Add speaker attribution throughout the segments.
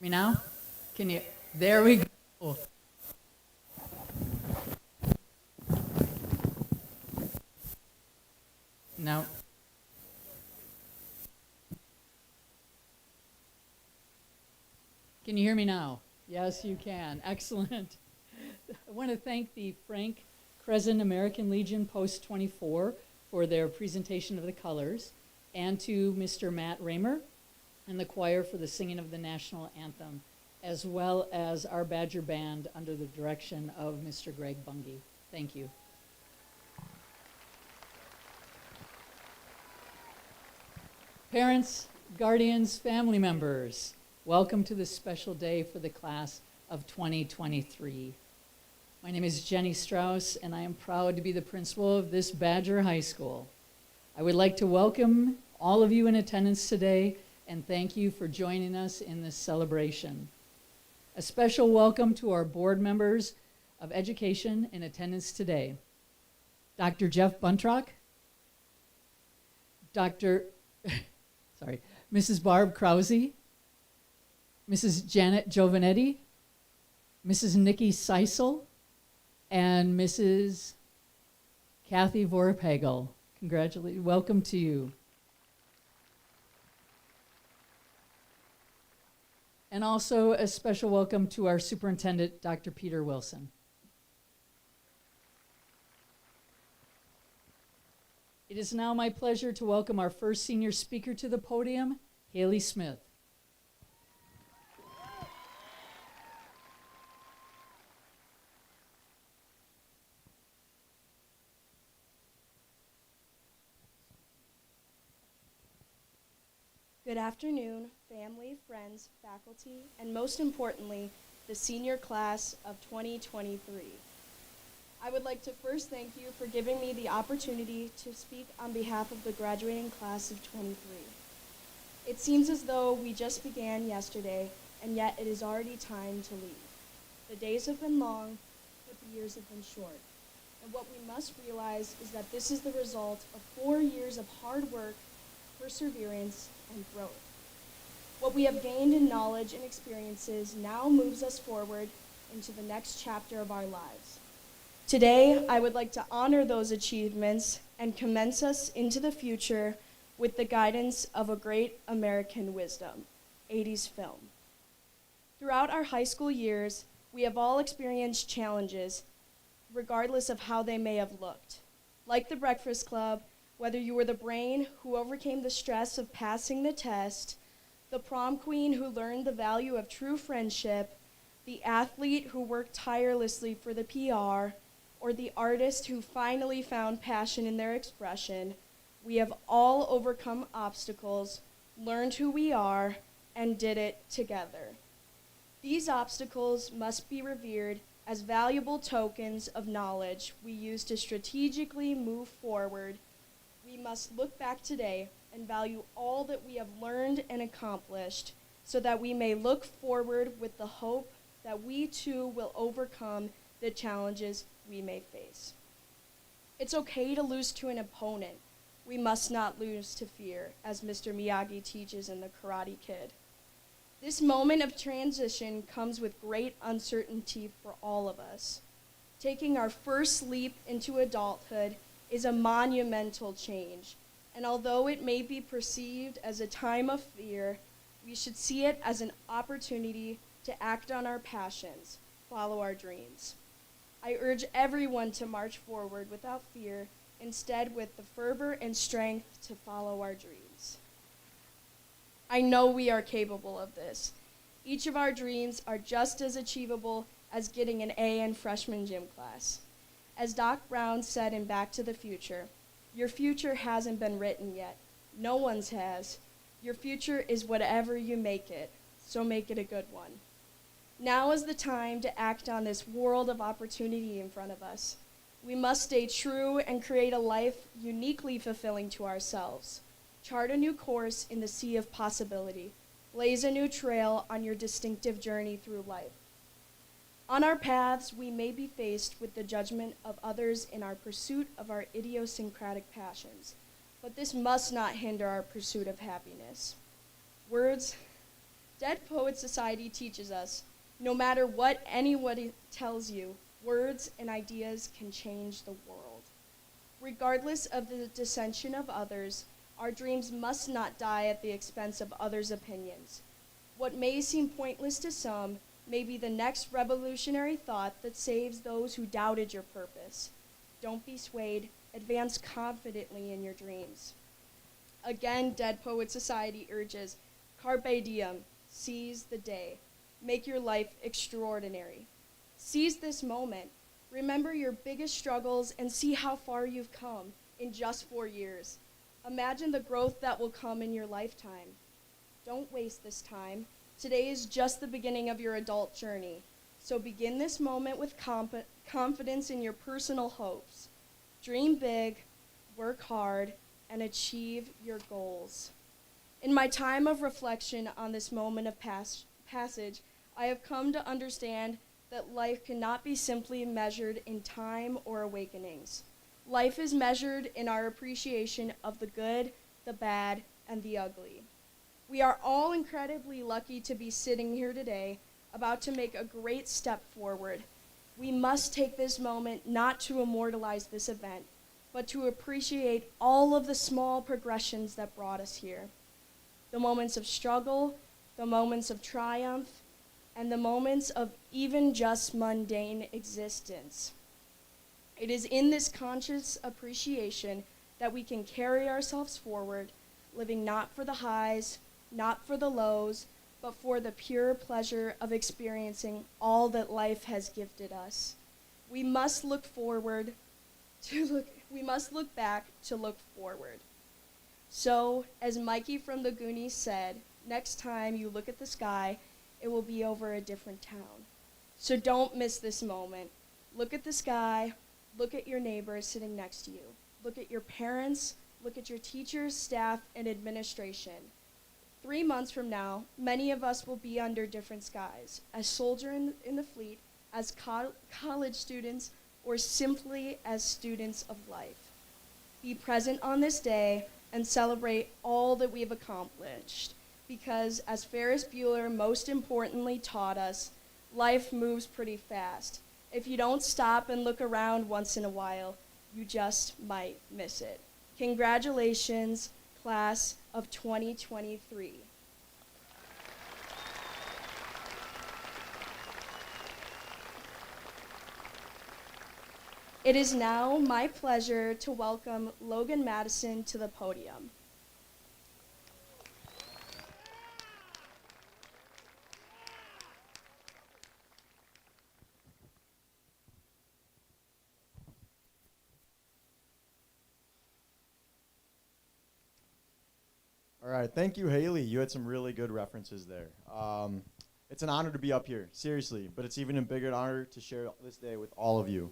Speaker 1: Me now? Can you? There we go. No. Can you hear me now? Yes, you can. Excellent. I want to thank the Frank Crescent American Legion Post 24 for their presentation of the colors, and to Mr. Matt Raymer and the choir for the singing of the national anthem, as well as our Badger Band under the direction of Mr. Greg Bungie. Thank you. Parents, guardians, family members, welcome to this special day for the class of 2023. My name is Jenny Strauss, and I am proud to be the principal of this Badger High School. I would like to welcome all of you in attendance today and thank you for joining us in this celebration. A special welcome to our board members of education in attendance today. Dr. Jeff Buntrock, Mrs. Barb Krause, Mrs. Janet Giovanetti, Mrs. Nikki Seisel, and Mrs. Kathy Vorpagel. Congratulations, welcome to you. And also a special welcome to our superintendent, Dr. Peter Wilson. It is now my pleasure to welcome our first senior speaker to the podium, Haley Smith.
Speaker 2: Good afternoon, family, friends, faculty, and most importantly, the senior class of 2023. I would like to first thank you for giving me the opportunity to speak on behalf of the graduating class of 23. It seems as though we just began yesterday, and yet it is already time to leave. The days have been long, but the years have been short. And what we must realize is that this is the result of 4 years of hard work, perseverance, and growth. What we have gained in knowledge and experiences now moves us forward into the next chapter of our lives. Today, I would like to honor those achievements and commence us into the future with the guidance of a great American wisdom, 80s film. Throughout our high school years, we have all experienced challenges, regardless of how they may have looked. Like the Breakfast Club, whether you were the brain who overcame the stress of passing the test, the prom queen who learned the value of true friendship, the athlete who worked tirelessly for the PR, or the artist who finally found passion in their expression, we have all overcome obstacles, learned who we are, and did it together. These obstacles must be revered as valuable tokens of knowledge we use to strategically move forward. We must look back today and value all that we have learned and accomplished so that we may look forward with the hope that we too will overcome the challenges we may face. It's okay to lose to an opponent. We must not lose to fear, as Mr. Miyagi teaches in The Karate Kid. This moment of transition comes with great uncertainty for all of us. Taking our first leap into adulthood is a monumental change, and although it may be perceived as a time of fear, we should see it as an opportunity to act on our passions, follow our dreams. I urge everyone to march forward without fear, instead with the fervor and strength to follow our dreams. I know we are capable of this. Each of our dreams are just as achievable as getting an A in freshman gym class. As Doc Brown said in Back to the Future, your future hasn't been written yet. No one's has. Your future is whatever you make it, so make it a good one. Now is the time to act on this world of opportunity in front of us. We must stay true and create a life uniquely fulfilling to ourselves. Chart a new course in the sea of possibility. Blaze a new trail on your distinctive journey through life. On our paths, we may be faced with the judgment of others in our pursuit of our idiosyncratic passions, but this must not hinder our pursuit of happiness. Words Dead Poets Society teaches us, no matter what anyone tells you, words and ideas can change the world. Regardless of the dissension of others, our dreams must not die at the expense of others' opinions. What may seem pointless to some may be the next revolutionary thought that saves those who doubted your purpose. Don't be swayed. Advance confidently in your dreams. Again, Dead Poets Society urges, carpe diem, seize the day. Make your life extraordinary. Seize this moment. Remember your biggest struggles and see how far you've come in just 4 years. Imagine the growth that will come in your lifetime. Don't waste this time. Today is just the beginning of your adult journey. So begin this moment with confidence in your personal hopes. Dream big, work hard, and achieve your goals. In my time of reflection on this moment of passage, I have come to understand that life cannot be simply measured in time or awakenings. Life is measured in our appreciation of the good, the bad, and the ugly. We are all incredibly lucky to be sitting here today, about to make a great step forward. We must take this moment not to immortalize this event, but to appreciate all of the small progressions that brought us here. The moments of struggle, the moments of triumph, and the moments of even just mundane existence. It is in this conscious appreciation that we can carry ourselves forward, living not for the highs, not for the lows, but for the pure pleasure of experiencing all that life has gifted us. We must look back to look forward. So, as Mikey from the Goonies said, next time you look at the sky, it will be over a different town. So don't miss this moment. Look at the sky, look at your neighbors sitting next to you. Look at your parents, look at your teachers, staff, and administration. 3 months from now, many of us will be under different skies, as soldiers in the fleet, as college students, or simply as students of life. Be present on this day and celebrate all that we have accomplished, because as Ferris Bueller most importantly taught us, life moves pretty fast. If you don't stop and look around once in a while, you just might miss it. Congratulations, class of 2023. It is now my pleasure to welcome Logan Madison to the podium.
Speaker 3: All right, thank you, Haley. You had some really good references there. It's an honor to be up here, seriously, but it's even a bigger honor to share this day with all of you.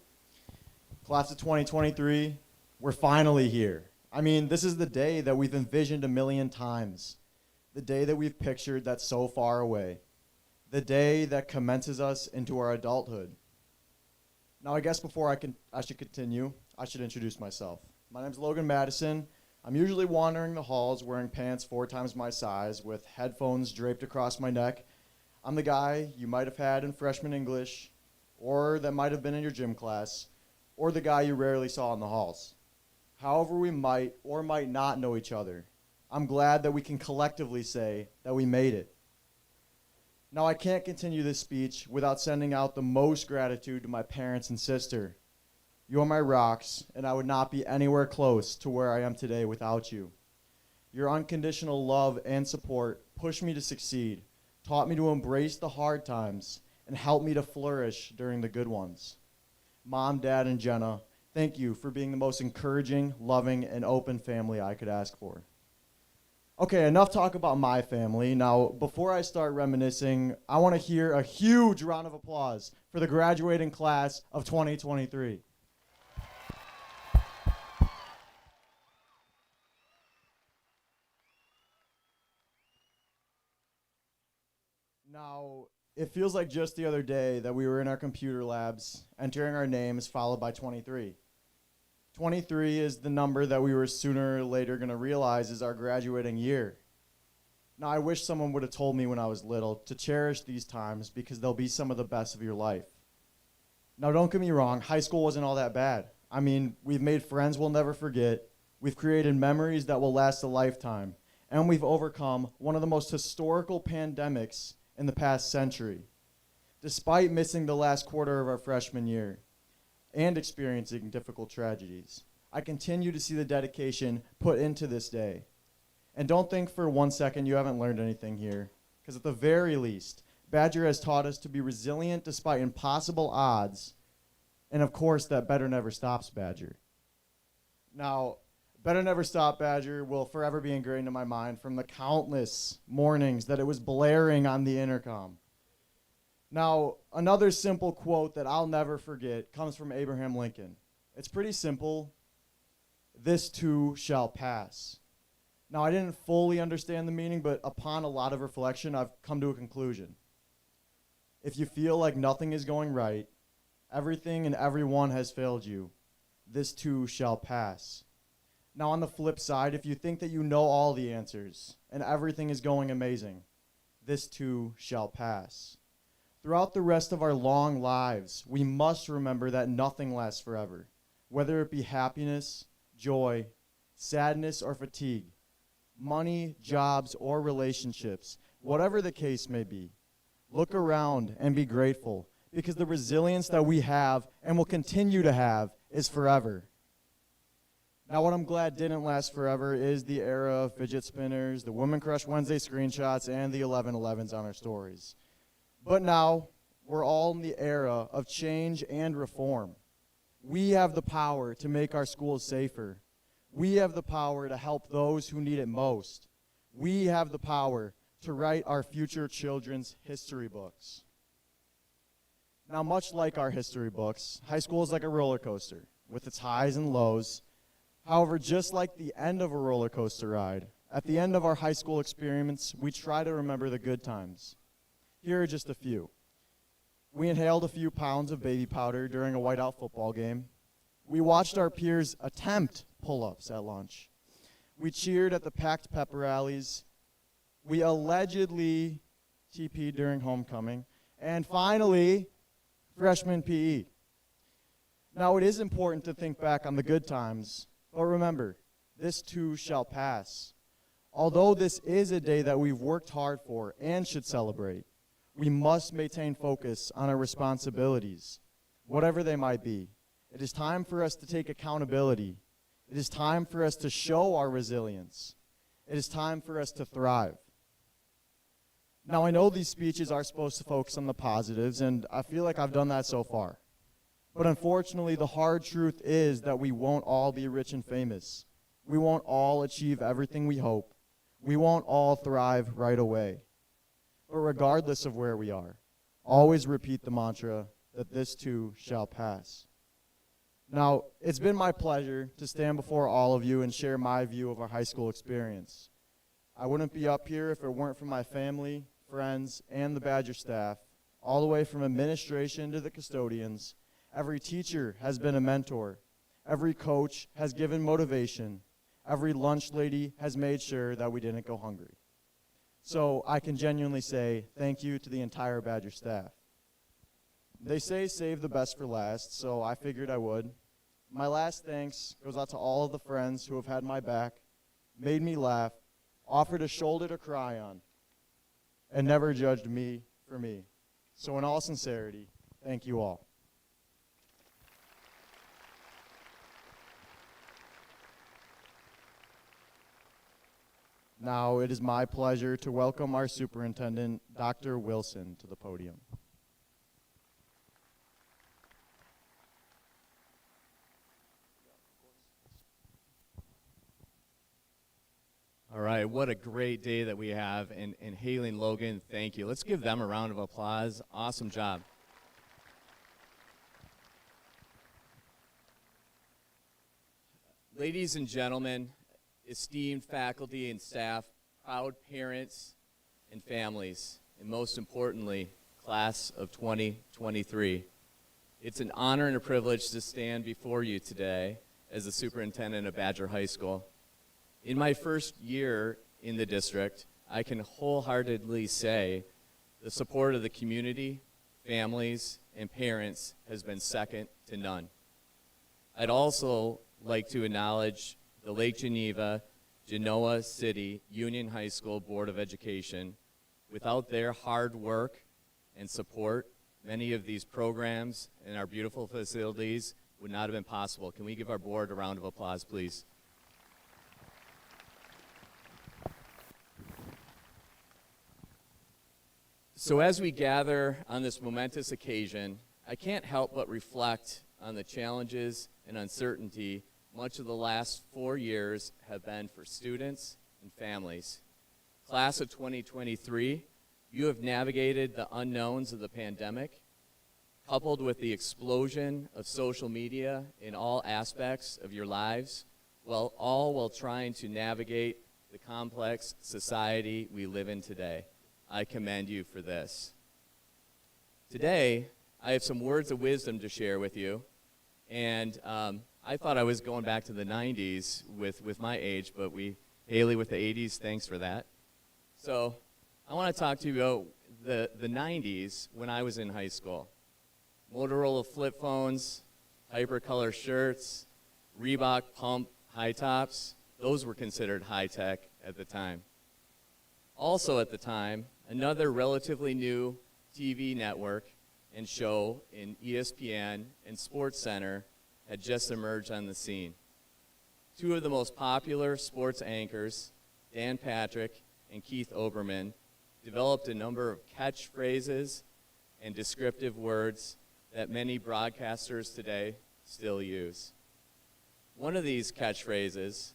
Speaker 3: Class of 2023, we're finally here. I mean, this is the day that we've envisioned a million times, the day that we've pictured that's so far away, the day that commences us into our adulthood. Now, I guess before I should continue, I should introduce myself. My name's Logan Madison. I'm usually wandering the halls wearing pants 4 times my size with headphones draped across my neck. I'm the guy you might have had in freshman English, or that might have been in your gym class, or the guy you rarely saw in the halls. However we might or might not know each other, I'm glad that we can collectively say that we made it. Now, I can't continue this speech without sending out the most gratitude to my parents and sister. You are my rocks, and I would not be anywhere close to where I am today without you. Your unconditional love and support pushed me to succeed, taught me to embrace the hard times, and helped me to flourish during the good ones. Mom, Dad, and Jenna, thank you for being the most encouraging, loving, and open family I could ask for. Okay, enough talk about my family. Now, before I start reminiscing, I want to hear a huge round of applause for the graduating class of 2023. Now, it feels like just the other day that we were in our computer labs, entering our names followed by 23. 23 is the number that we were sooner or later going to realize is our graduating year. Now, I wish someone would have told me when I was little to cherish these times because they'll be some of the best of your life. Now, don't get me wrong, high school wasn't all that bad. I mean, we've made friends we'll never forget, we've created memories that will last a lifetime, and we've overcome one of the most historical pandemics in the past century. Despite missing the last quarter of our freshman year and experiencing difficult tragedies, I continue to see the dedication put into this day. And don't think for 1 second you haven't learned anything here, because at the very least, Badger has taught us to be resilient despite impossible odds, and of course that better never stops Badger. Now, better never stop Badger will forever be ingrained in my mind from the countless mornings that it was blaring on the intercom. Now, another simple quote that I'll never forget comes from Abraham Lincoln. It's pretty simple. This too shall pass. Now, I didn't fully understand the meaning, but upon a lot of reflection, I've come to a conclusion. If you feel like nothing is going right, everything and everyone has failed you, this too shall pass. Now, on the flip side, if you think that you know all the answers and everything is going amazing, this too shall pass. Throughout the rest of our long lives, we must remember that nothing lasts forever, whether it be happiness, joy, sadness, or fatigue, money, jobs, or relationships, whatever the case may be. Look around and be grateful, because the resilience that we have and will continue to have is forever. Now, what I'm glad didn't last forever is the era of fidget spinners, the Women Crush Wednesday screenshots, and the 11/11s on our stories. But now, we're all in the era of change and reform. We have the power to make our schools safer. We have the power to help those who need it most. We have the power to write our future children's history books. Now, much like our history books, high school is like a roller coaster with its highs and lows. However, just like the end of a roller coaster ride, at the end of our high school experience, we try to remember the good times. Here are just a few. We inhaled a few pounds of baby powder during a whiteout football game. We watched our peers attempt pull-ups at lunch. We cheered at the packed pep rallies. We allegedly TP'd during homecoming. And finally, freshman PE. Now, it is important to think back on the good times, but remember, this too shall pass. Although this is a day that we've worked hard for and should celebrate, we must maintain focus on our responsibilities, whatever they might be. It is time for us to take accountability. It is time for us to show our resilience. It is time for us to thrive. Now, I know these speeches are supposed to focus on the positives, and I feel like I've done that so far. But unfortunately, the hard truth is that we won't all be rich and famous. We won't all achieve everything we hope. We won't all thrive right away. But regardless of where we are, always repeat the mantra that this too shall pass. Now, it's been my pleasure to stand before all of you and share my view of our high school experience. I wouldn't be up here if it weren't for my family, friends, and the Badger staff, all the way from administration to the custodians. Every teacher has been a mentor. Every coach has given motivation. Every lunch lady has made sure that we didn't go hungry. So I can genuinely say thank you to the entire Badger staff. They say save the best for last, so I figured I would. My last thanks goes out to all of the friends who have had my back, made me laugh, offered a shoulder to cry on, and never judged me for me. So in all sincerity, thank you all. Now it is my pleasure to welcome our superintendent, Dr. Wilson, to the podium.
Speaker 4: All right, what a great day that we have, and Haley and Logan, thank you. Let's give them a round of applause. Awesome job. Ladies and gentlemen, esteemed faculty and staff, proud parents and families, and most importantly, class of 2023. It's an honor and a privilege to stand before you today as the superintendent of Badger High School. In my first year in the district, I can wholeheartedly say the support of the community, families, and parents has been second to none. I'd also like to acknowledge the Lake Geneva, Genoa City Union High School Board of Education. Without their hard work and support, many of these programs and our beautiful facilities would not have been possible. Can we give our board a round of applause, please? So as we gather on this momentous occasion, I can't help but reflect on the challenges and uncertainty much of the last 4 years have been for students and families. Class of 2023, you have navigated the unknowns of the pandemic, coupled with the explosion of social media in all aspects of your lives, while trying to navigate the complex society we live in today. I commend you for this. Today, I have some words of wisdom to share with you, and I thought I was going back to the 90s with my age, but Haley with the 80s, thanks for that. So I want to talk to you about the 90s when I was in high school. Motorola flip phones, hypercolor shirts, Reebok pump high tops, those were considered high tech at the time. Also at the time, another relatively new TV network and show in ESPN and SportsCenter had just emerged on the scene. Two of the most popular sports anchors, Dan Patrick and Keith Olbermann, developed a number of catchphrases and descriptive words that many broadcasters today still use. One of these catchphrases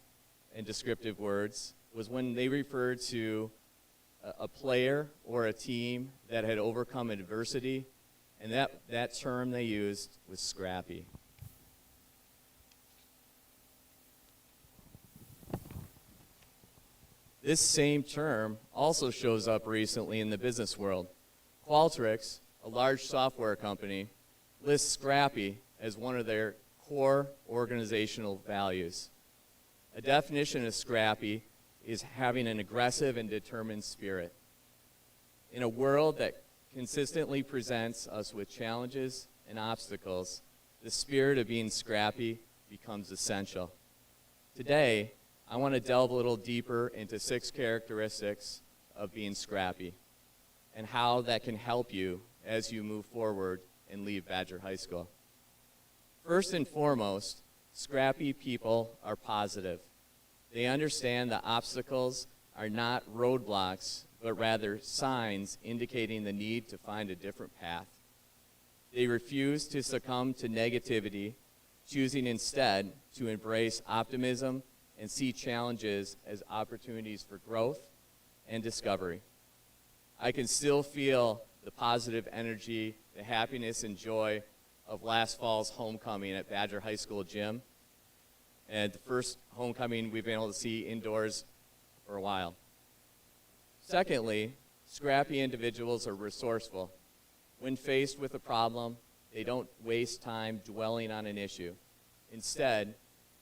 Speaker 4: and descriptive words was when they referred to a player or a team that had overcome adversity, and that term they used was scrappy. This same term also shows up recently in the business world. Qualtrics, a large software company, lists scrappy as one of their core organizational values. A definition of scrappy is having an aggressive and determined spirit. In a world that consistently presents us with challenges and obstacles, the spirit of being scrappy becomes essential. Today, I want to delve a little deeper into 6 characteristics of being scrappy and how that can help you as you move forward and leave Badger High School. First and foremost, scrappy people are positive. They understand that obstacles are not roadblocks, but rather signs indicating the need to find a different path. They refuse to succumb to negativity, choosing instead to embrace optimism and see challenges as opportunities for growth and discovery. I can still feel the positive energy, the happiness and joy of last fall's homecoming at Badger High School gym, and the first homecoming we've been able to see indoors for a while. Secondly, scrappy individuals are resourceful. When faced with a problem, they don't waste time dwelling on an issue. Instead,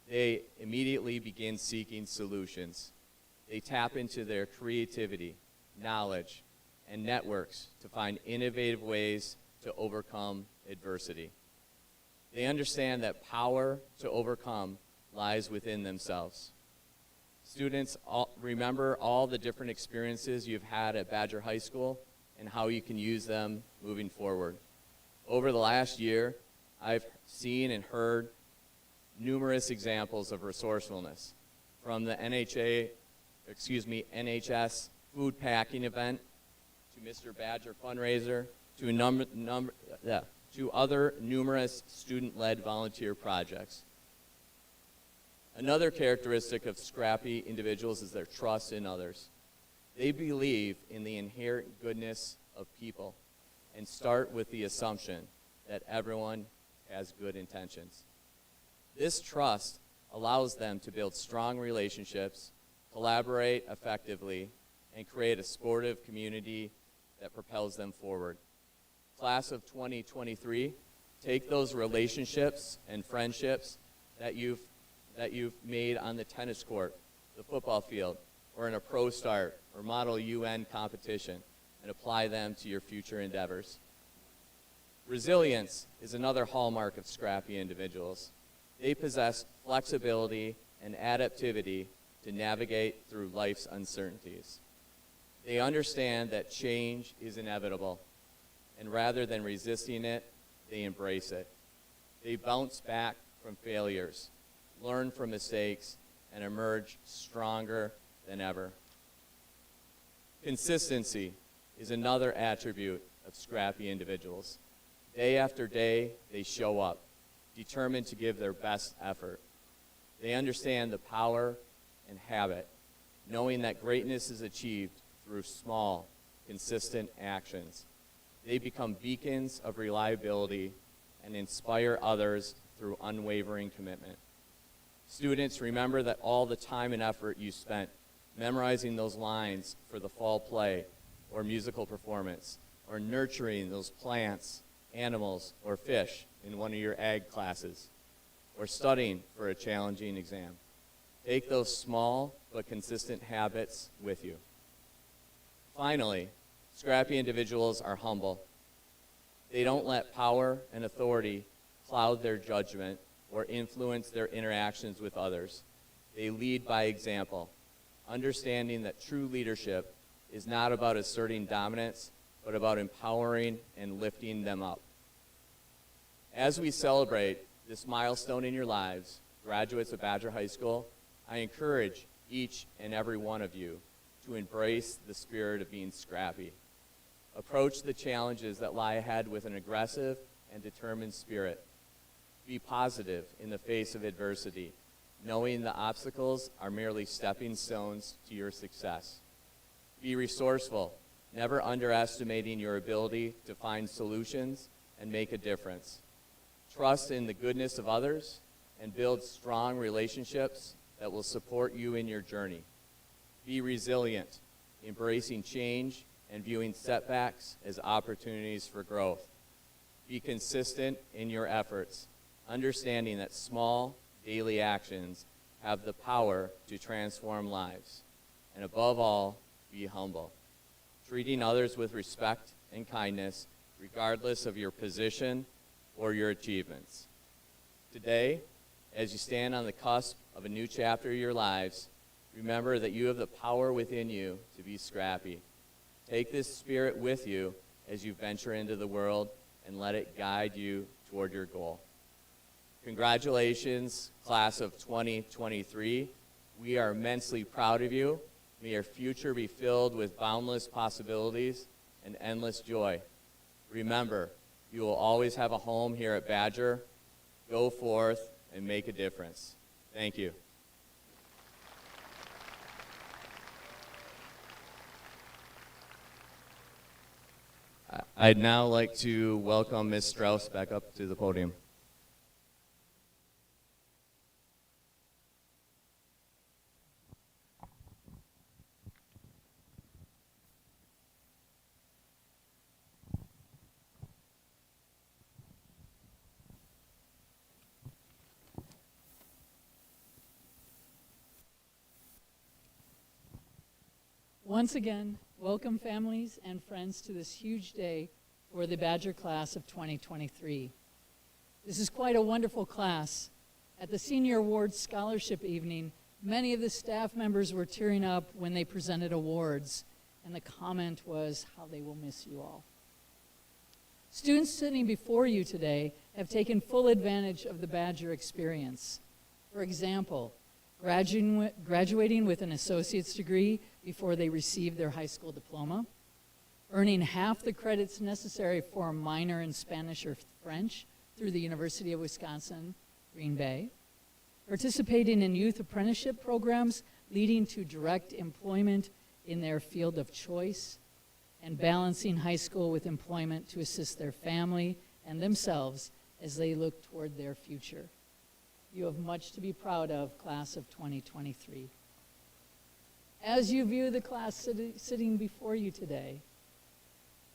Speaker 4: they immediately begin seeking solutions. They tap into their creativity, knowledge, and networks to find innovative ways to overcome adversity. They understand that power to overcome lies within themselves. Students, remember all the different experiences you've had at Badger High School and how you can use them moving forward. Over the last year, I've seen and heard numerous examples of resourcefulness, from the NHS food packing event to Mr. Badger fundraiser to other numerous student-led volunteer projects. Another characteristic of scrappy individuals is their trust in others. They believe in the inherent goodness of people and start with the assumption that everyone has good intentions. This trust allows them to build strong relationships, collaborate effectively, and create a supportive community that propels them forward. Class of 2023, take those relationships and friendships that you've made on the tennis court, the football field, or in a pro start or Model UN competition and apply them to your future endeavors. Resilience is another hallmark of scrappy individuals. They possess flexibility and adaptivity to navigate through life's uncertainties. They understand that change is inevitable, and rather than resisting it, they embrace it. They bounce back from failures, learn from mistakes, and emerge stronger than ever. Consistency is another attribute of scrappy individuals. Day after day, they show up, determined to give their best effort. They understand the power and habit, knowing that greatness is achieved through small, consistent actions. They become beacons of reliability and inspire others through unwavering commitment. Students, remember that all the time and effort you spent memorizing those lines for the fall play or musical performance, or nurturing those plants, animals, or fish in one of your ag classes, or studying for a challenging exam. Take those small but consistent habits with you. Finally, scrappy individuals are humble. They don't let power and authority cloud their judgment or influence their interactions with others. They lead by example, understanding that true leadership is not about asserting dominance, but about empowering and lifting them up. As we celebrate this milestone in your lives, graduates of Badger High School, I encourage each and every one of you to embrace the spirit of being scrappy. Approach the challenges that lie ahead with an aggressive and determined spirit. Be positive in the face of adversity, knowing the obstacles are merely stepping stones to your success. Be resourceful, never underestimating your ability to find solutions and make a difference. Trust in the goodness of others and build strong relationships that will support you in your journey. Be resilient, embracing change and viewing setbacks as opportunities for growth. Be consistent in your efforts, understanding that small daily actions have the power to transform lives. And above all, be humble, treating others with respect and kindness, regardless of your position or your achievements. Today, as you stand on the cusp of a new chapter of your lives, remember that you have the power within you to be scrappy. Take this spirit with you as you venture into the world and let it guide you toward your goal. Congratulations, class of 2023. We are immensely proud of you. May your future be filled with boundless possibilities and endless joy. Remember, you will always have a home here at Badger. Go forth and make a difference. Thank you. I'd now like to welcome Ms. Strauss back up to the podium.
Speaker 1: Once again, welcome families and friends to this huge day for the Badger class of 2023. This is quite a wonderful class. At the Senior Awards Scholarship Evening, many of the staff members were tearing up when they presented awards, and the comment was how they will miss you all. Students sitting before you today have taken full advantage of the Badger experience. For example, graduating with an associate's degree before they receive their high school diploma, earning half the credits necessary for a minor in Spanish or French through the University of Wisconsin, Green Bay, participating in youth apprenticeship programs leading to direct employment in their field of choice, and balancing high school with employment to assist their family and themselves as they look toward their future. You have much to be proud of, class of 2023. As you view the class sitting before you today,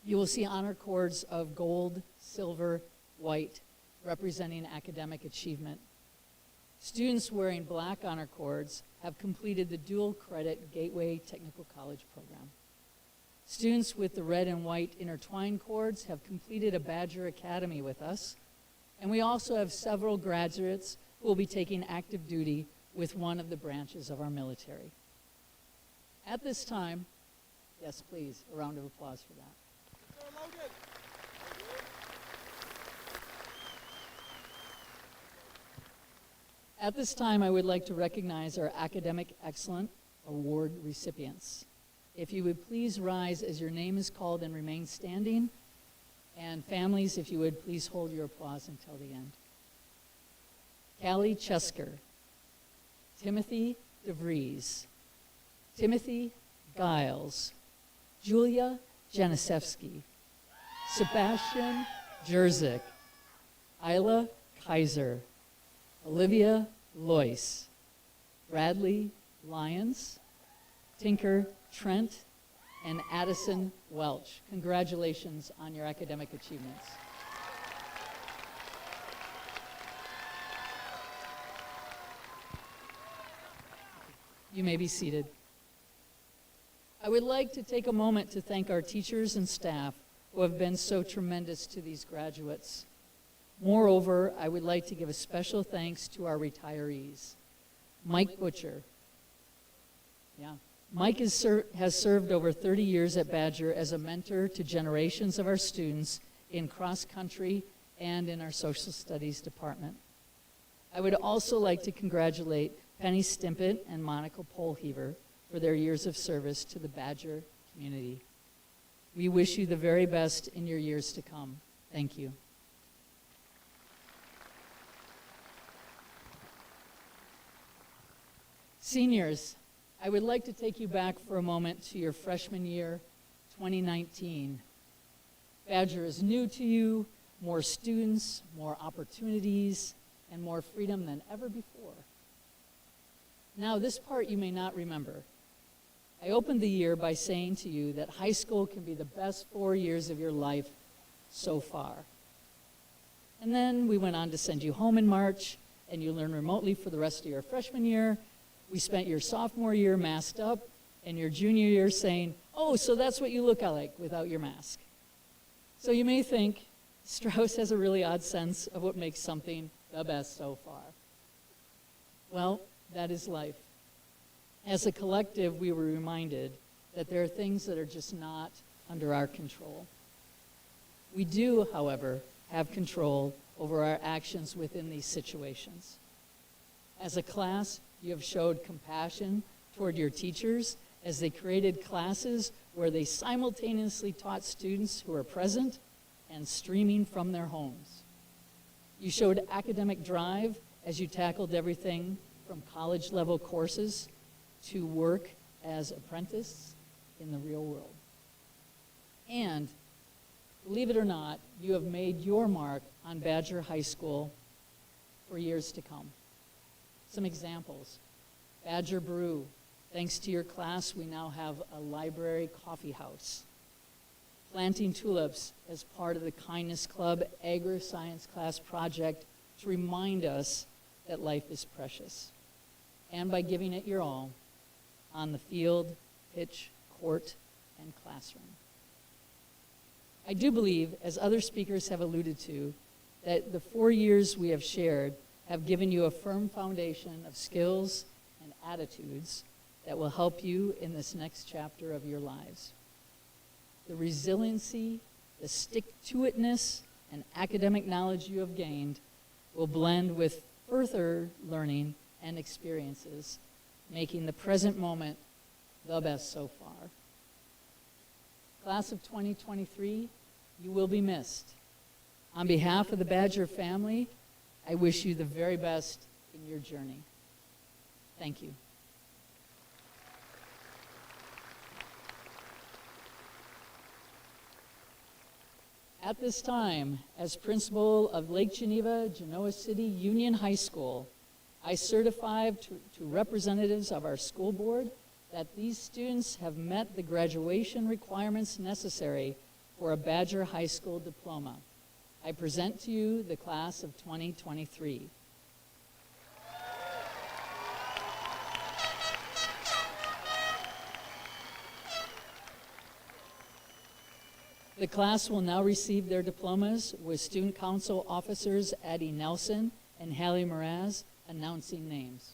Speaker 1: you will see honor cords of gold, silver, white, representing academic achievement. Students wearing black honor cords have completed the dual credit Gateway Technical College program. Students with the red and white intertwined cords have completed a Badger Academy with us. And we also have several graduates who will be taking active duty with one of the branches of our military. At this time, yes, please, a round of applause for that. At this time, I would like to recognize our Academic Excellence Award recipients. If you would please rise as your name is called and remain standing. And families, if you would please hold your applause until the end. Callie Chesker, Timothy DeVries, Timothy Giles, Julia Janisewski, Sebastian Jerzik, Isla Kaiser, Olivia Loyce, Bradley Lyons, Tinker Trent, and Addison Welch. Congratulations on your academic achievements. You may be seated. I would like to take a moment to thank our teachers and staff who have been so tremendous to these graduates. Moreover, I would like to give a special thanks to our retirees. Mike Butcher. Yeah. Mike has served over 30 years at Badger as a mentor to generations of our students in cross-country and in our social studies department. I would also like to congratulate Penny Stimpett and Monica Polheaver for their years of service to the Badger community. We wish you the very best in your years to come. Thank you. Seniors, I would like to take you back for a moment to your freshman year, 2019. Badger is new to you, more students, more opportunities, and more freedom than ever before. Now, this part you may not remember. I opened the year by saying to you that high school can be the best 4 years of your life so far. And then we went on to send you home in March, and you learn remotely for the rest of your freshman year. We spent your sophomore year masked up, and your junior year saying, oh, so that's what you look like without your mask. So you may think, Strauss has a really odd sense of what makes something the best so far. Well, that is life. As a collective, we were reminded that there are things that are just not under our control. We do, however, have control over our actions within these situations. As a class, you have showed compassion toward your teachers as they created classes where they simultaneously taught students who are present and streaming from their homes. You showed academic drive as you tackled everything from college-level courses to work as apprentices in the real world. And, believe it or not, you have made your mark on Badger High School for years to come. Some examples. Badger Brew. Thanks to your class, we now have a library coffee house. Planting tulips as part of the Kindness Club Agri-Science class project to remind us that life is precious. And by giving it your all on the field, pitch, court, and classroom. I do believe, as other speakers have alluded to, that the 4 years we have shared have given you a firm foundation of skills and attitudes that will help you in this next chapter of your lives. The resiliency, the stick-to-itness, and academic knowledge you have gained will blend with further learning and experiences, making the present moment the best so far. Class of 2023, you will be missed. On behalf of the Badger family, I wish you the very best in your journey. Thank you. At this time, as principal of Lake Geneva, Genoa City Union High School, I certify to representatives of our school board that these students have met the graduation requirements necessary for a Badger High School diploma. I present to you the class of 2023. The class will now receive their diplomas with Student Council officers Addie Nelson and Hallie Mraz announcing names.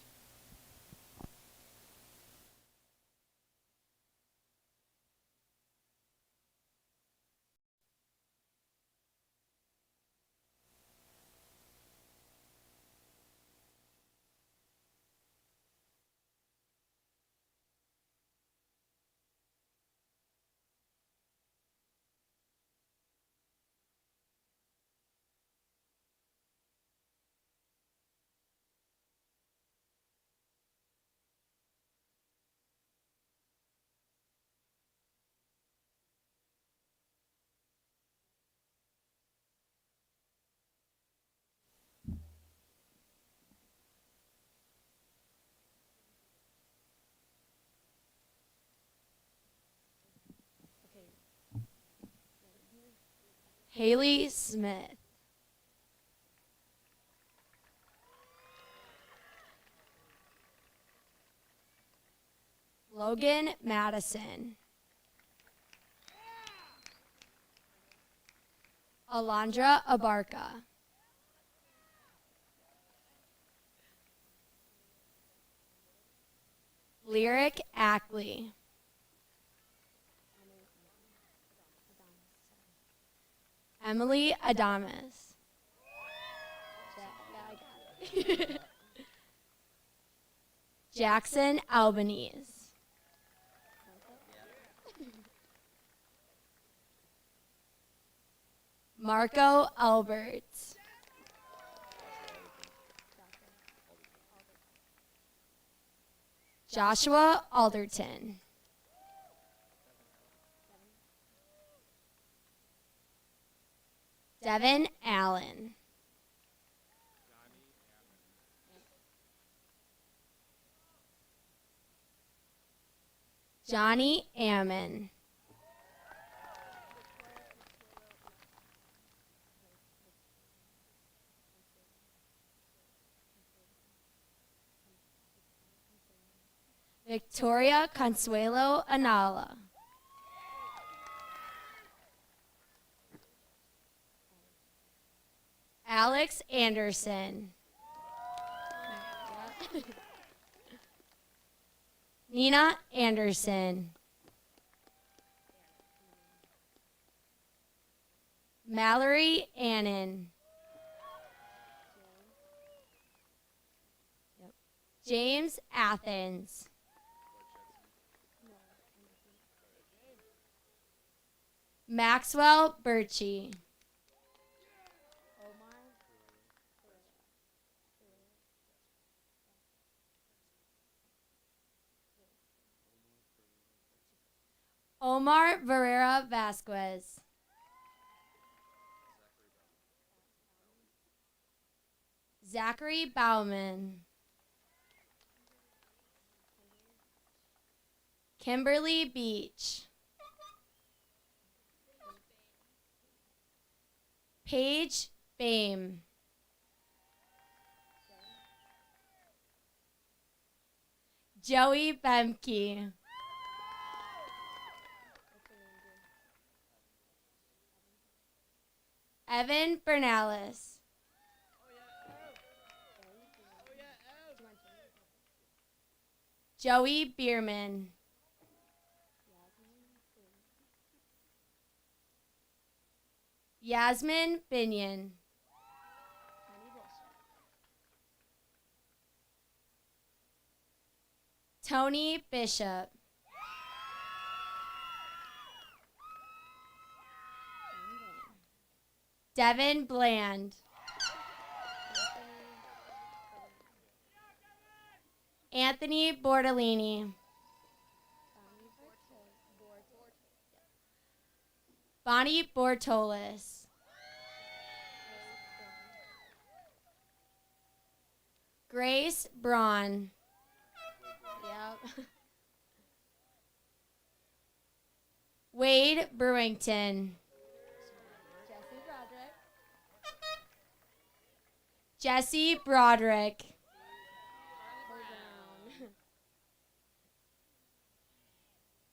Speaker 5: Haley Smith. Logan Madison. Alondra Abarca. Lyric Ackley. Emily Adamas. Jackson Albanese. Marco Alberts. Joshua Alderton. Devin Allen. Johnny Ammon. Victoria Consuelo Anala. Alex Anderson. Nina Anderson. Mallory Annan. James Athens. Maxwell Birchie. Omar Varela Vasquez. Zachary Bauman. Kimberly Beach. Paige Bame. Joey Bemke. Evan Bernalis. Joey Bierman. Yasmin Binion. Tony Bishop. Devin Bland. Anthony Bordolini. Bonnie Bortolis. Grace Braun. Yep. Wade Brewington. Jesse Broderick.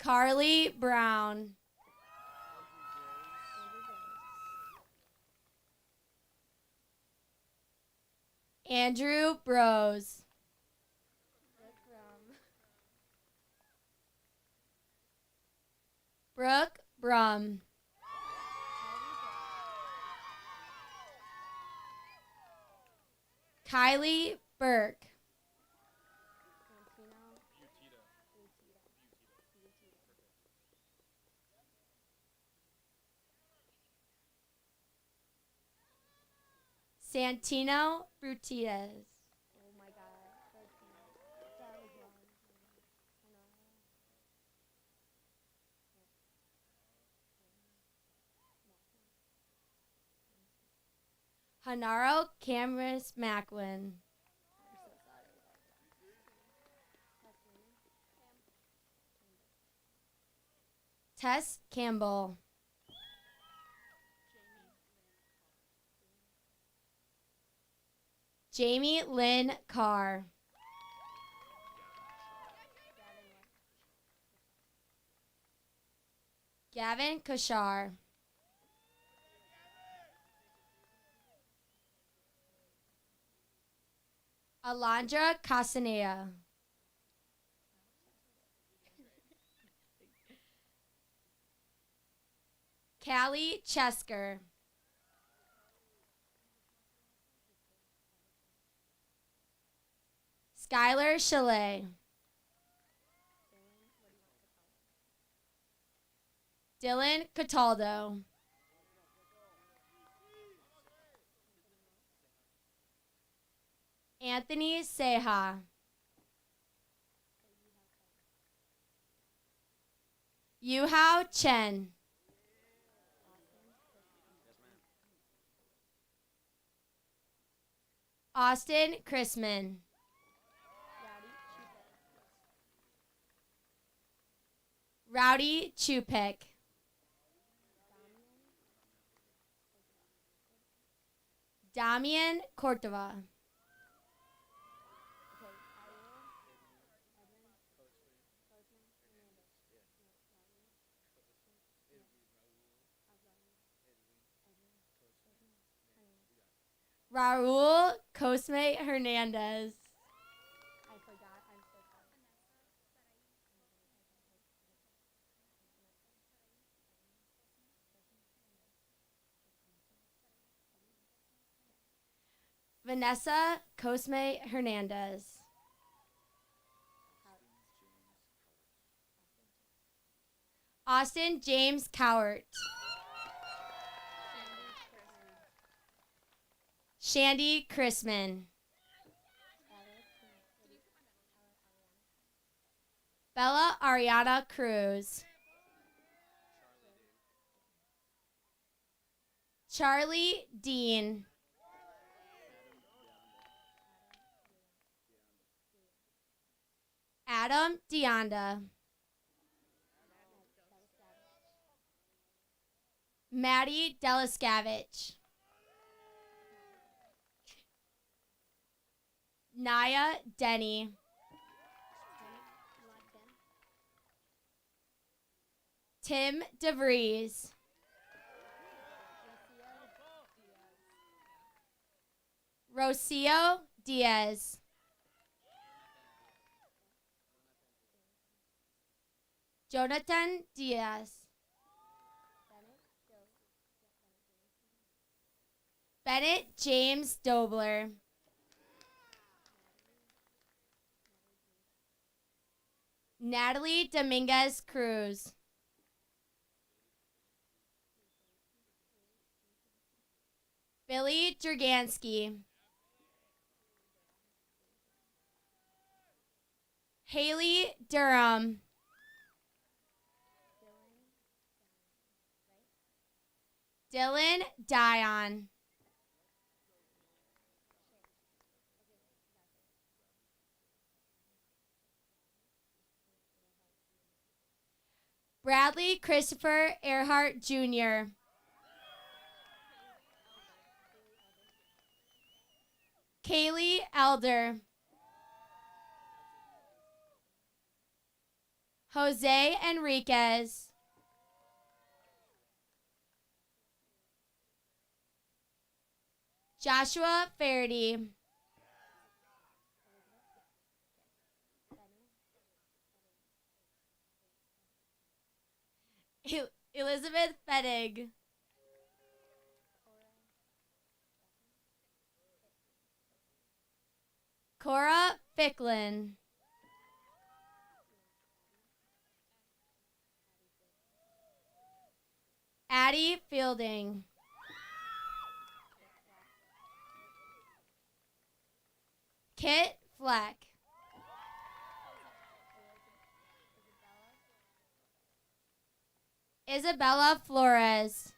Speaker 5: Carly Brown. Andrew Bros. Brooke Brum. Kylie Burke. Santino Brutides.
Speaker 2: Oh my God. That was wrong.
Speaker 5: Hanaro Cameras Macklin. Tess Campbell. Jamie Lynn Carr. Gavin Kashar. Alondra Casanea. Callie Chesker. Skylar Chalet. Dylan Cataldo. Anthony Seha. Yuhao Chen. Austin Chrisman. Rowdy Chupik. Damian Cortova. Raul Cosme Hernandez.
Speaker 2: I forgot. I'm so sorry.
Speaker 5: Vanessa Cosme Hernandez. Austin James Cowart. Shandy Chrisman. Bella Ariana Cruz. Charlie Dean. Adam Deonda. Maddie Delascavich. Naya Denny. Tim DeVries. Rocio Diaz. Jonathan Diaz. Bennett James Dobler. Natalie Dominguez Cruz. Billy Dragansky. Haley Durham. Dylan Dion. Bradley Christopher Earhart Jr. Kaylee Elder. Jose Enriquez. Joshua Faraday. Elizabeth Fettig. Cora Ficklin. Addie Fielding. Kit Fleck. Isabella Flores.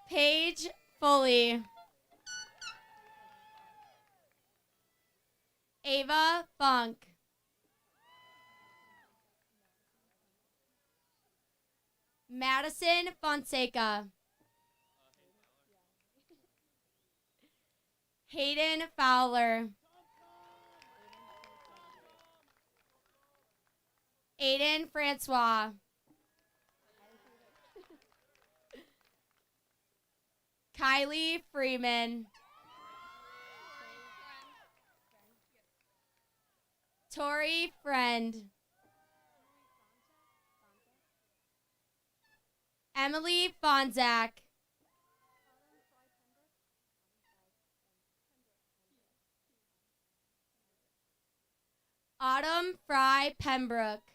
Speaker 5: Paige Foley. Ava Funk. Madison Fonseca. Hayden Fowler. Aiden Francois. Kylie Freeman. Tori Friend. Emily Fonzak. Autumn Fry Pembroke.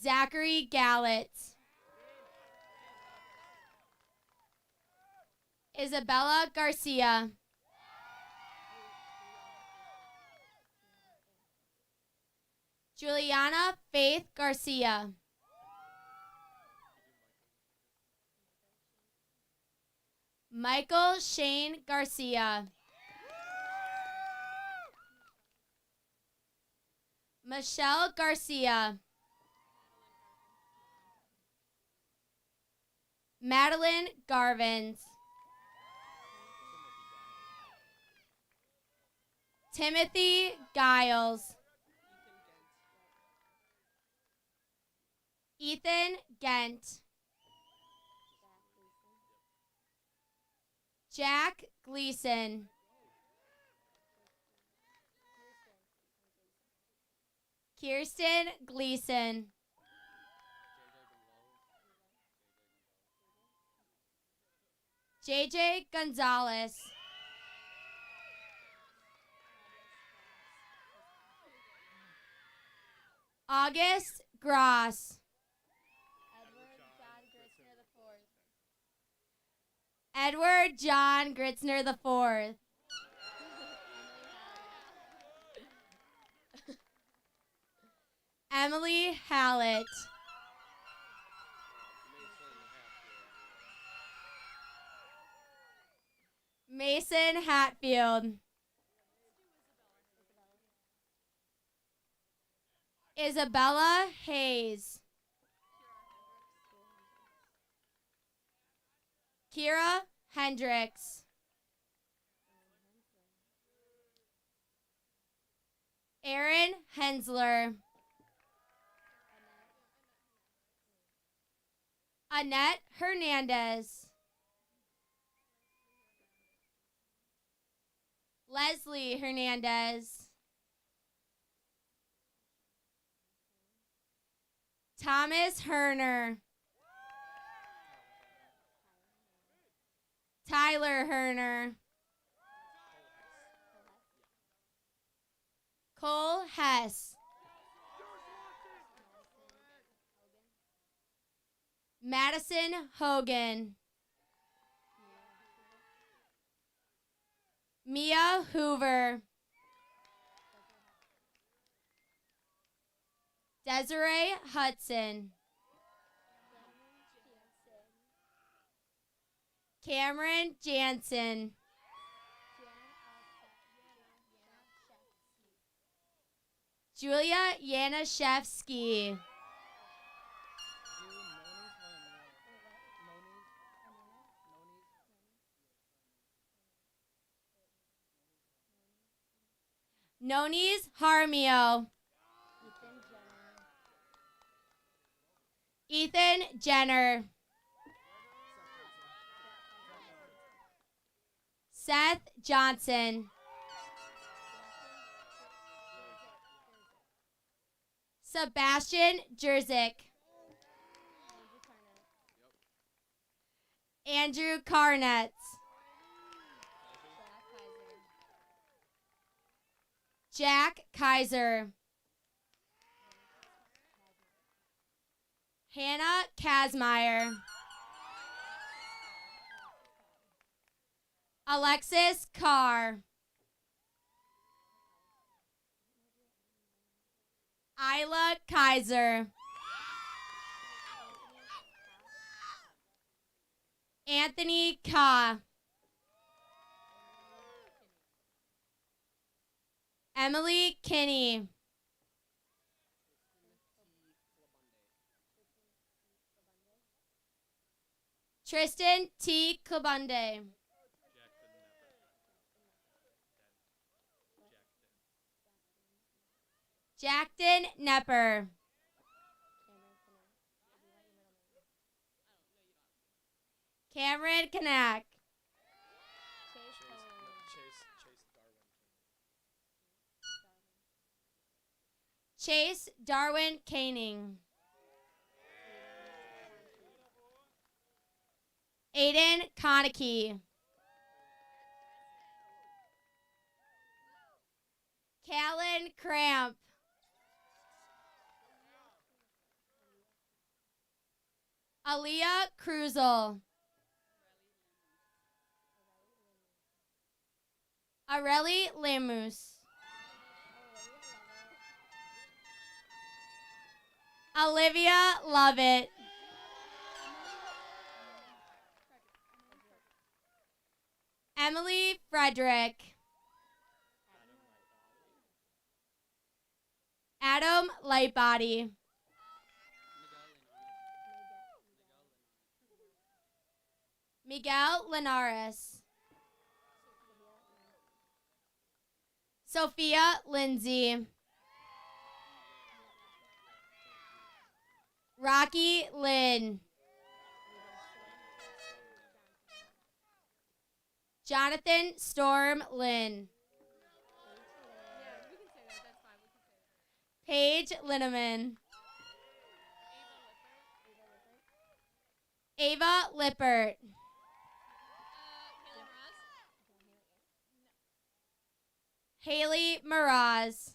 Speaker 5: Zachary Gallett. Isabella Garcia. Juliana Faith Garcia. Michael Shane Garcia. Michelle Garcia. Madeline Garvins. Timothy Giles. Ethan Gent. Jack Gleason. Kirsten Gleason. JJ Gonzalez. August Gross. Edward John Gritzner IV. Emily Hallett. Mason Hatfield. Isabella Hayes. Kira Hendricks. Aaron Hensler. Annette Hernandez. Leslie Hernandez. Thomas Herner. Tyler Herner. Cole Hess. Madison Hogan. Mia Hoover. Desiree Hudson. Cameron Jansen. Julia Yanashevsky. Nonis Harmio. Ethan Jenner. Seth Johnson. Sebastian Jerzik. Andrew Carnetz. Jack Kaiser. Hannah Kazmaier. Alexis Carr. Isla Kaiser. Anthony Ka. Emily Kinney. Tristan T. Klabunde. Jackton Nepper. Cameron Kanak. Chase Darwin Koenig. Aiden Konecki. Callan Cramp. Aaliyah Cruzel. Areli Lemus. Olivia Lovett. Emily Frederick. Adam Lightbody. Miguel Linares. Sophia Lindsay. Rocky Lynn. Jonathan Storm Lynn. Paige Linneman. Ava Lippert. Haley Miraz.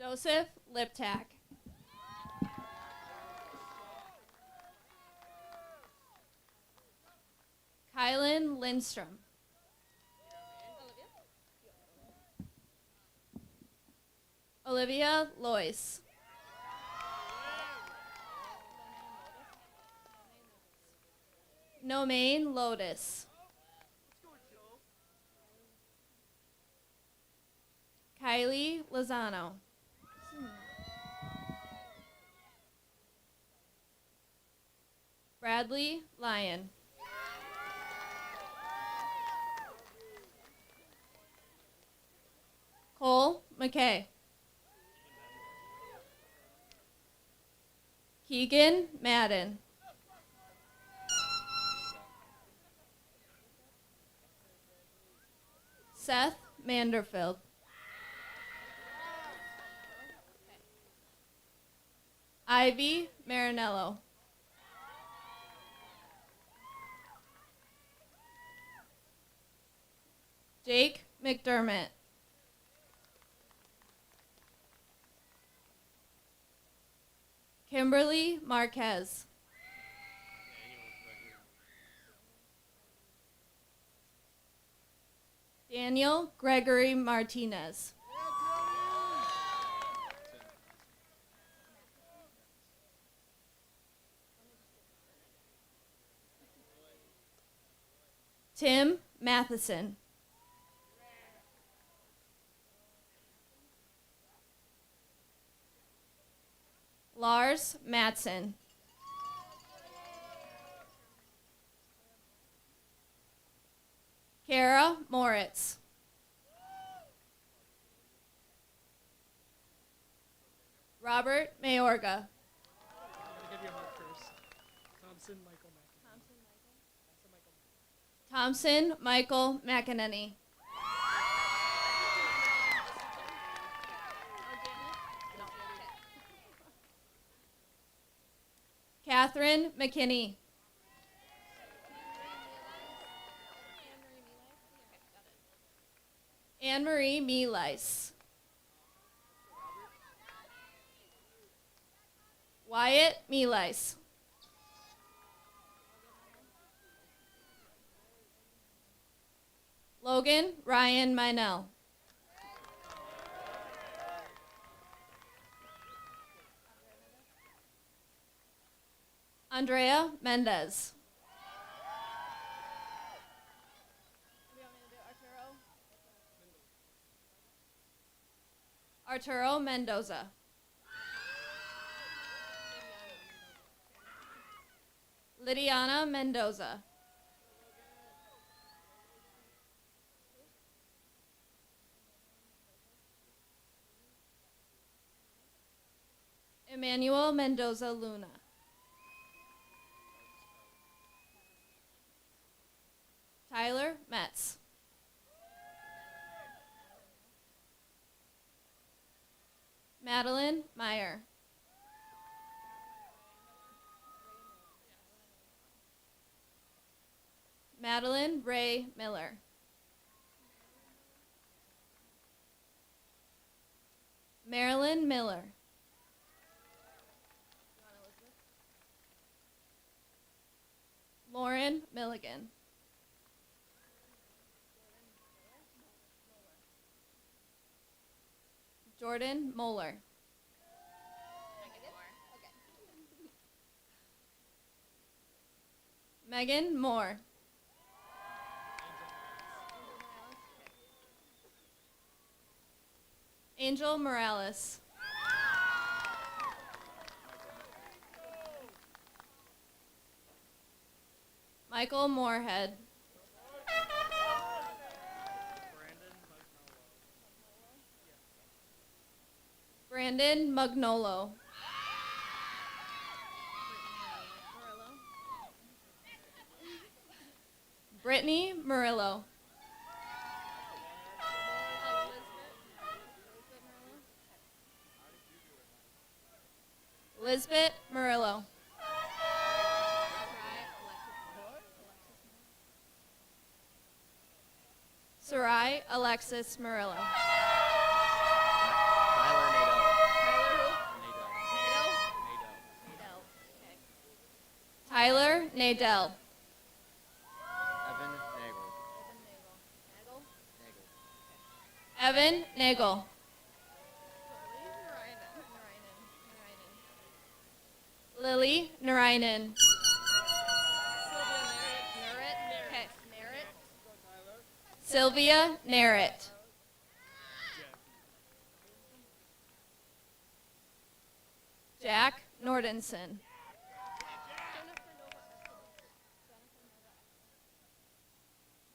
Speaker 5: Joseph Liptak. Kylan Lindstrom. Olivia Lois. Nomaine Lotus. Kylie Lozano. Bradley Lyon. Cole McKay. Keegan Madden. Seth Manderfield. Ivy Marinello. Jake McDermott. Kimberly Marquez. Daniel Gregory Martinez. Tim Matheson. Lars Matson. Kara Moritz. Robert Mayorga. Thompson Michael McEnany. Catherine McKinney. Anne-Marie Melis. Wyatt Melis. Logan Ryan Minell. Andrea Mendez. Arturo Mendoza. Lydiana Mendoza. Emmanuel Mendoza Luna. Tyler Metz. Madeline Meyer. Madeline Ray Miller. Marilyn Miller. Lauren Milligan. Jordan Moeller. Megan Moore. Angel Morales. Michael Moorhead. Brandon Mugnolo. Brittany Murillo. Lisbeth Murillo. Sarai Alexis Murillo. Tyler Nadell. Evan Nagel. Lily Narainen. Sylvia Narrett. Jack Nordenson.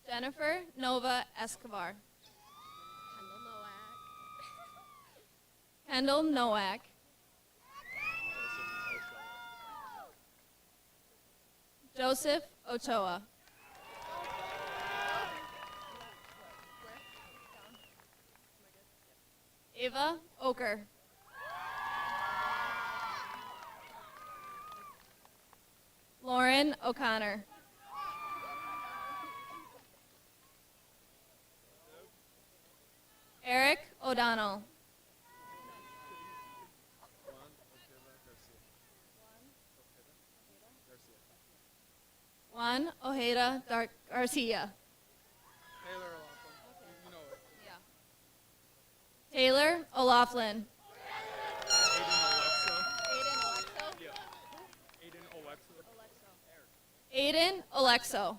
Speaker 5: Jennifer Nova Escobar. Kendall Nowak. Joseph Ochoa. Ava Oker. Lauren O'Connor. Eric O'Donnell. Juan Ojeda Garcia. Taylor O'Laughlin. Aiden Alexo.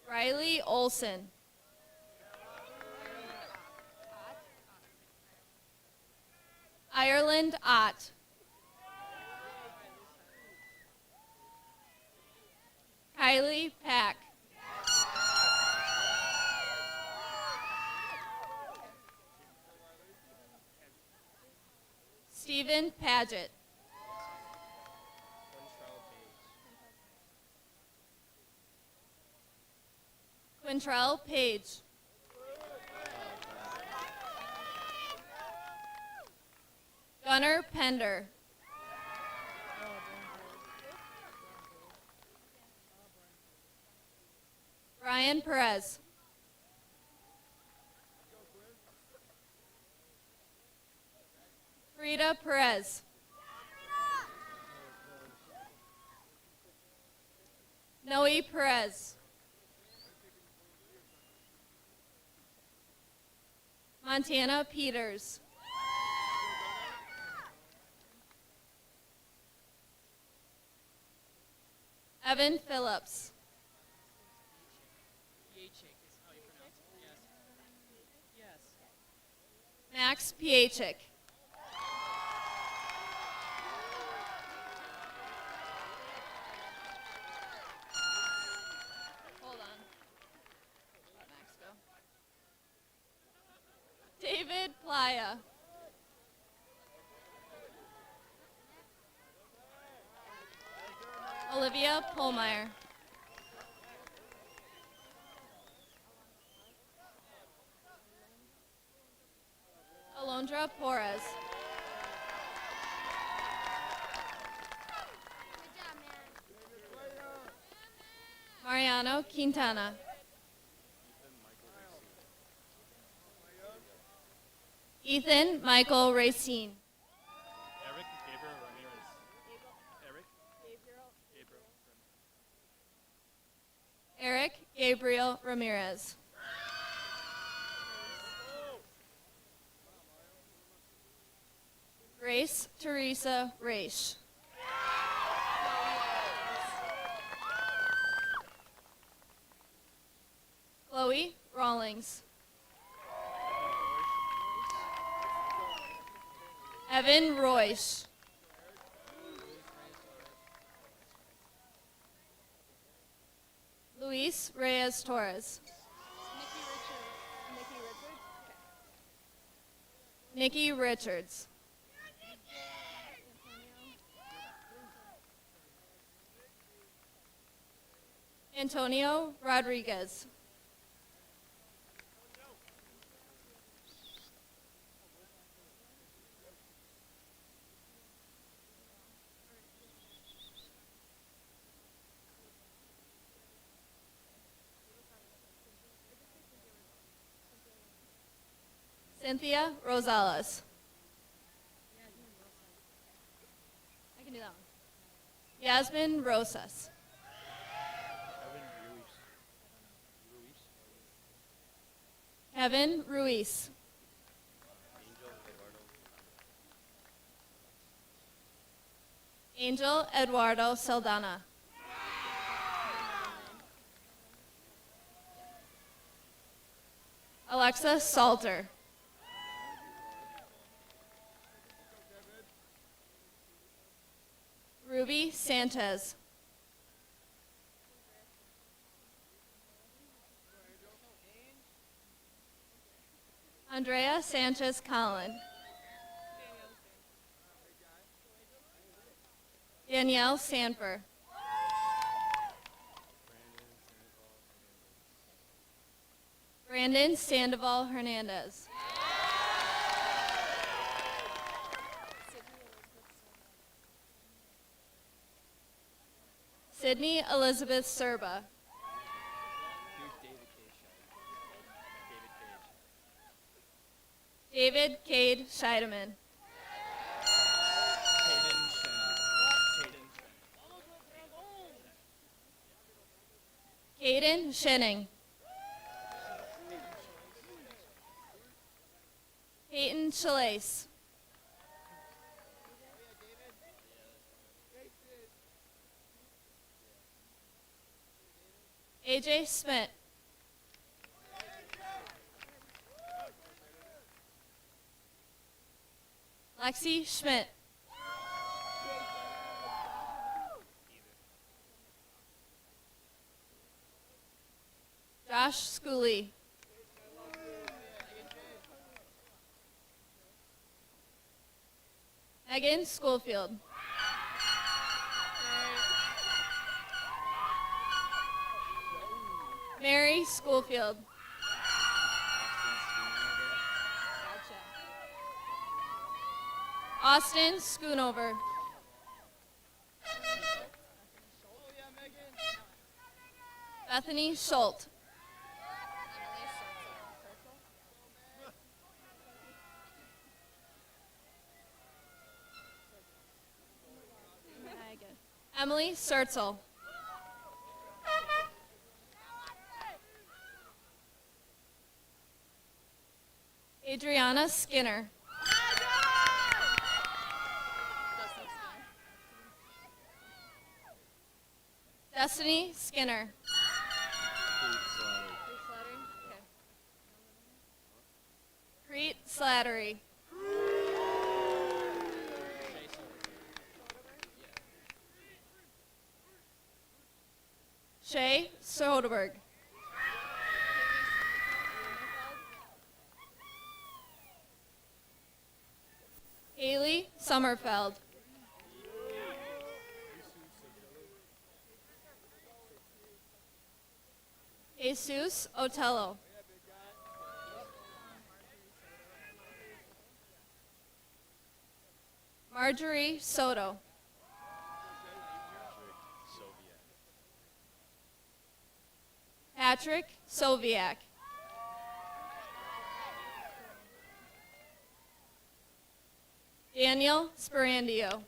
Speaker 5: Riley Olson. Ireland Ott. Kylie Pack. Stephen Paget. Quintrell Page. Gunnar Pender. Ryan Perez. Frida Perez. Noe Perez. Montana Peters. Evan Phillips. Max Piechik. Hold on. Let Max go. David Playa. Olivia Polmeyer. Alondra Porras. Mariano Quintana. Ethan Michael Racine.
Speaker 6: Eric Gabriel Ramirez. Eric
Speaker 5: Eric Gabriel Ramirez. Grace Teresa Raish. Chloe Rawlings. Evan Royce. Luis Reyes Torres. Nikki Richards. Antonio Rodriguez. Cynthia Rosales. I can do that one. Yasmin Rosas. Kevin Ruiz. Angel Eduardo Saldana. Alexa Salter. Ruby Sanchez. Andrea Sanchez Collin. Danielle Sanford. Brandon Sandoval Hernandez. Sydney Elizabeth Serba. David Cade Scheidemann. Caden Schenning. Peyton Chalace. AJ Smith. Lexi Schmidt. Josh Schooley. Megan Schofield. Mary Schofield. Austin Schoonover. Bethany Schultz. Emily Sertzel. Adriana Skinner. Destiny Skinner. Preet Slattery. Shay Soderberg. Haley Sommerfeld. Jesus Otello. Marjorie Soto. Patrick Soviak. Daniel Sperandio.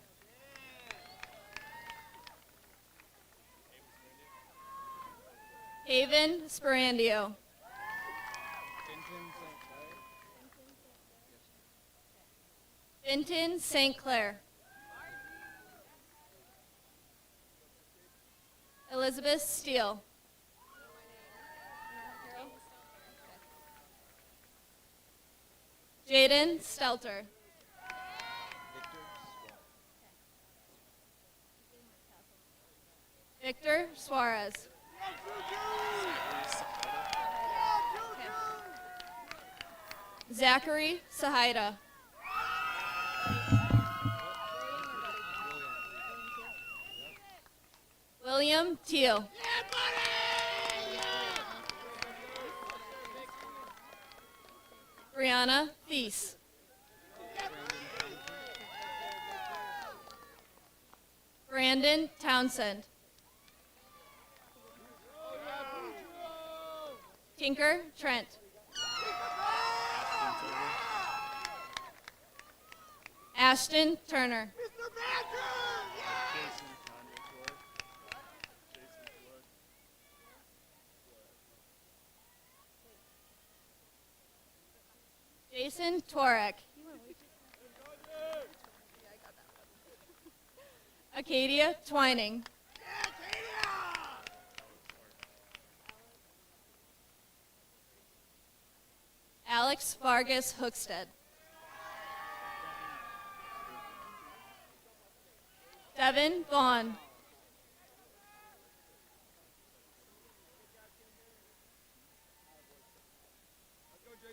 Speaker 5: Haven Sperandio. Vinton St. Clair. Elizabeth Steele. Jaden Stelter. Victor Suarez. Zachary Sahida. William Teal. Brianna Thies. Brandon Townsend. Tinker Trent. Ashton Turner. Jason Torek. Acadia Twining. Alex Vargas Hookstead. Devin Vaughn.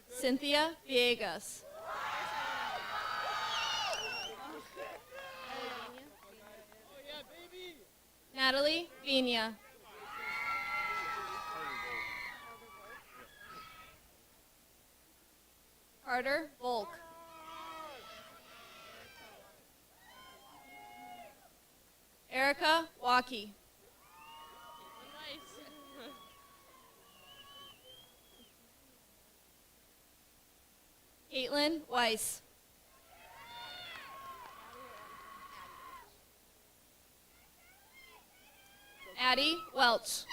Speaker 5: Cynthia Villegas. Natalie Vina. Carter Volk. Erica Walkie. Caitlin Weiss. Addie Welch.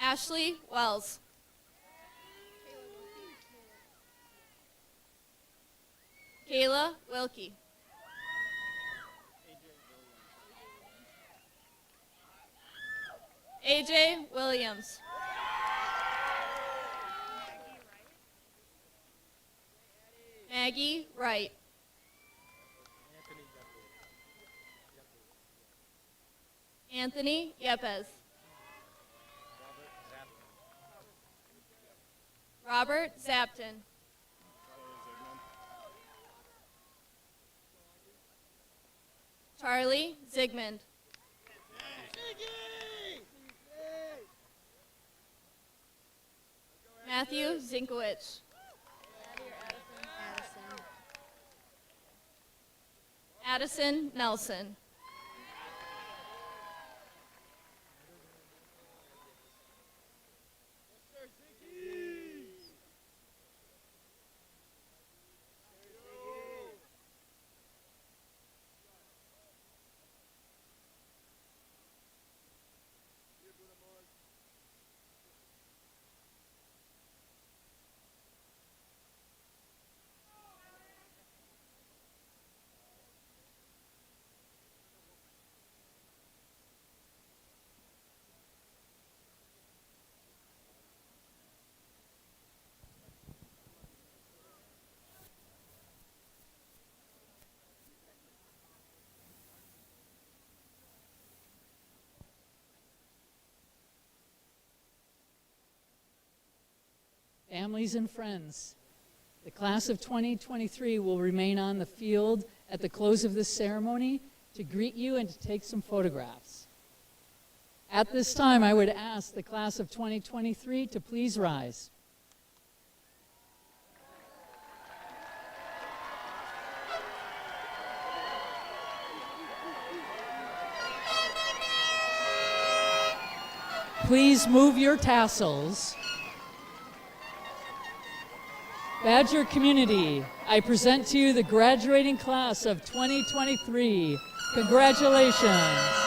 Speaker 5: Ashley Wells. Kayla Wilkie. AJ Williams. Maggie Wright. Anthony Yepes. Robert Zapton. Charlie Zigmund. Matthew Zinkowicz. Addison Nelson.
Speaker 1: Families and friends, the class of 2023 will remain on the field at the close of this ceremony to greet you and to take some photographs. At this time, I would ask the class of 2023 to please rise. Please move your tassels. Badger community, I present to you the graduating class of 2023. Congratulations.